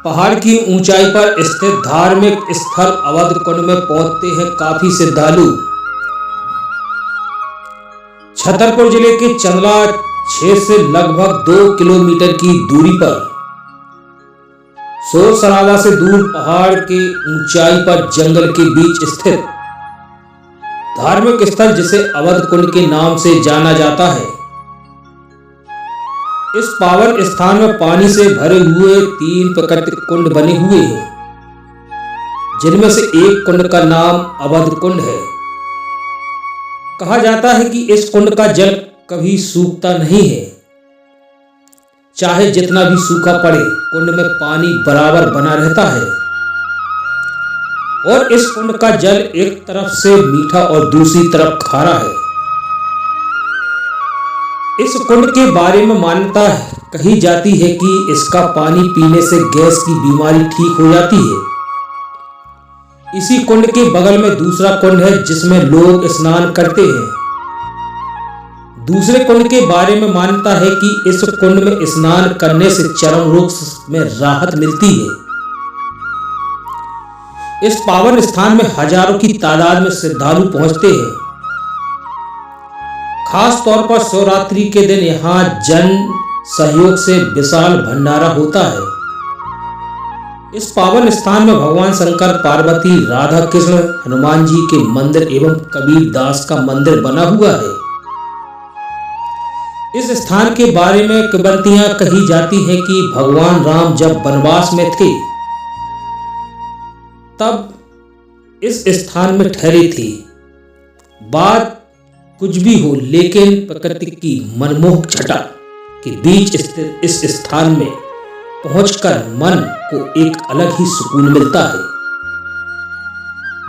पहाड़ की ऊंचाई पर स्थित धार्मिक स्थल अवध कुंड में पहुंचते हैं काफी श्रद्धालु। छतरपुर जिले के चंदला 6 से लगभग 2 किलोमीटर की दूरी पर शोर शराबा से दूर पहाड़ के ऊंचाई पर जंगल के बीच स्थित धार्मिक स्थल जिसे अवध कुंड के नाम से जाना जाता है। इस पावन स्थान में पानी से भरे हुए 3 प्राकृतिक कुंड बने हुए हैं, जिनमें से एक कुंड का नाम अवध कुंड है। कहा जाता है कि इस कुंड का जल कभी सूखता नहीं है। चाहे जितना भी सूखा पड़े, कुंड में पानी बराबर बना रहता है और इस कुंड का जल एक तरफ से मीठा और दूसरी तरफ खारा है। इस कुंड के बारे में मान्यता कही जाती है कि इसका पानी पीने से गैस की बीमारी ठीक हो जाती है। इसी कुंड के बगल में दूसरा कुंड है जिसमें लोग स्नान करते हैं। दूसरे कुंड के बारे में मान्यता है कि इस कुंड में स्नान करने से चर्म रोग में राहत मिलती है। इस पावन स्थान में हजारों की तादाद में श्रद्धालु पहुंचते हैं। खास तौर पर शिवरात्रि के दिन यहाँ जन सहयोग से विशाल भंडारा होता है। इस पावन स्थान में भगवान शंकर, पार्वती, राधा कृष्ण, हनुमान जी के मंदिर एवं कबीर दास का मंदिर बना हुआ है। इस स्थान के बारे में किंवदंतियां कही जाती हैं कि भगवान राम जब वनवास में थे तब इस स्थान में ठहरे थे। बात कुछ भी हो, लेकिन प्रकृति की मनमोहक छटा के बीच स्थित इस स्थान में पहुंचकर मन को एक अलग ही सुकून मिलता है।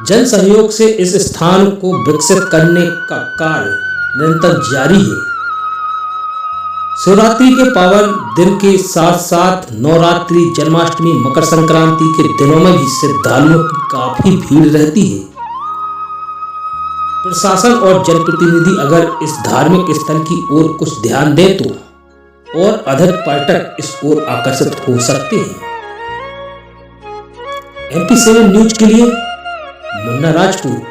जन सहयोग से इस स्थान को विकसित करने का कार्य निरंतर जारी है। शिवरात्रि के पावन दिन के साथ साथ नवरात्रि, जन्माष्टमी, मकर संक्रांति के दिनों में भी श्रद्धालुओं की काफी भीड़ रहती है। प्रशासन और जनप्रतिनिधि अगर इस धार्मिक स्थल की ओर कुछ ध्यान दें तो और अधिक पर्यटक इस ओर आकर्षित हो सकते हैं। MP7 न्यूज के लिए मुन्ना राजपूत।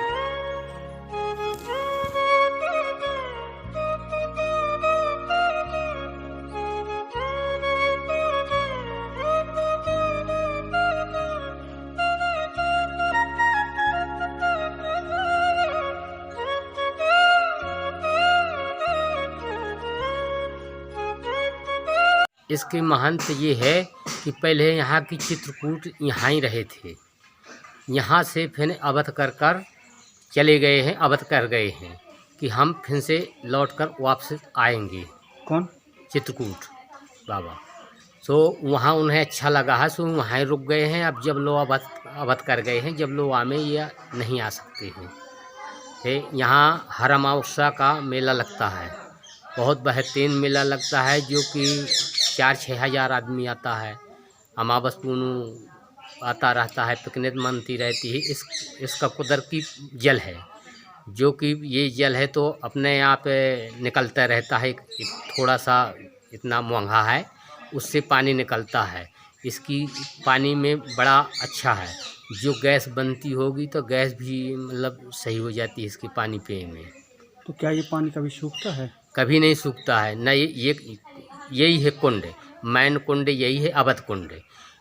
इसकी महत्व ये है कि पहले यहाँ की चित्रकूट यहाँ ही रहे थे। यहाँ से फिर अवध कर चले गए हैं, अवध कर गए हैं कि हम फिर से लौट कर वापस आएंगे। कौन? चित्रकूट बाबा। तो वहाँ उन्हें अच्छा लगा है, सो वहाँ रुक गए हैं। अब जब लोग अवध कर गए हैं, जब लोग आमे या नहीं आ सकते हैं। यहाँ हर अमावस्या का मेला लगता है, बहुत बेहतरीन मेला लगता है, जो कि 4-6 हज़ार आदमी आता है। अमावस पूनू आता रहता है, पिकनिक मनती रहती है। इसका कुदरती जल है, जो कि ये जल है तो अपने यहाँ पे निकलता रहता है। थोड़ा सा इतना महंगा है, उससे पानी निकलता है। इसकी पानी में बड़ा अच्छा है। जो गैस बनती होगी तो गैस भी मतलब सही हो जाती है इसके पानी पे में। तो क्या ये पानी कभी सूखता है? कभी नहीं सूखता है। न यही है कुंड, मैन कुंड यही है, अवध कुंड।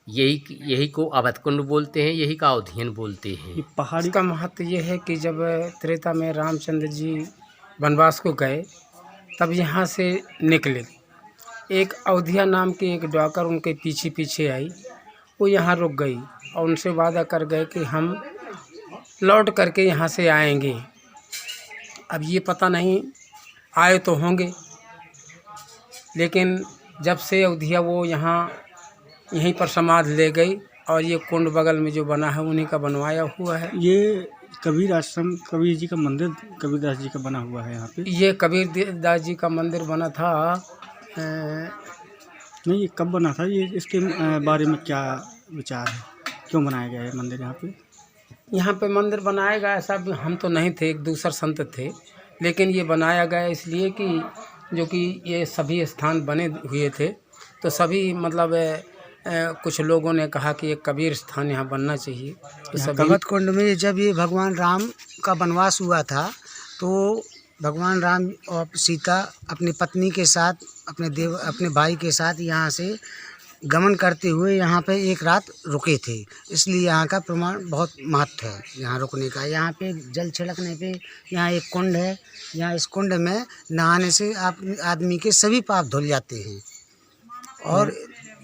यही को अवध कुंड बोलते हैं, यही का अवधियन बोलते हैं। ये पहाड़ी का महत्व ये है कि जब त्रेता में रामचंद्र जी वनवास को गए, तब यहाँ से निकले। एक अवधिया नाम की एक डॉकर उनके पीछे पीछे आई, वो यहाँ रुक गई और उनसे वादा कर गए कि हम लौट करके यहाँ से आएंगे। अब ये पता नहीं आए तो होंगे, लेकिन जब से अवधिया वो यहीं पर समाधि ले गई और ये कुंड बगल में जो बना है उन्हीं का बनवाया हुआ है। ये कबीर आश्रम, कबीर जी का मंदिर, कबीरदास जी का बना हुआ है यहाँ पे। ये कबीरदास जी का मंदिर बना था। नहीं, ये कब बना था? ये इसके बारे में क्या विचार है? क्यों बनाया गया है मंदिर यहाँ पे? यहाँ पे मंदिर बनाया गया, ऐसा हम तो नहीं थे, एक दूसरा संत थे, लेकिन ये बनाया गया इसलिए कि जो कि ये सभी स्थान बने हुए थे तो सभी मतलब कुछ लोगों ने कहा कि एक कबीर स्थान यहाँ बनना चाहिए। तो सभी कवत कुंड में जब ये भगवान राम का वनवास हुआ था तो भगवान राम और सीता अपनी पत्नी के साथ अपने भाई के साथ यहाँ से गमन करते हुए यहाँ पे एक रात रुके थे, इसलिए यहाँ का प्रमाण बहुत महत्व है यहाँ रुकने का। यहाँ पे जल छिड़कने पे यहाँ एक कुंड है, यहाँ इस कुंड में नहाने से आदमी के सभी पाप धुल जाते हैं। और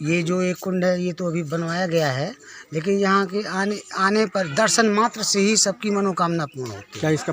ये जो एक कुंड है ये तो अभी बनवाया गया है, लेकिन यहाँ के आने पर दर्शन मात्र से ही सबकी मनोकामना पूर्ण होती है। क्या इसका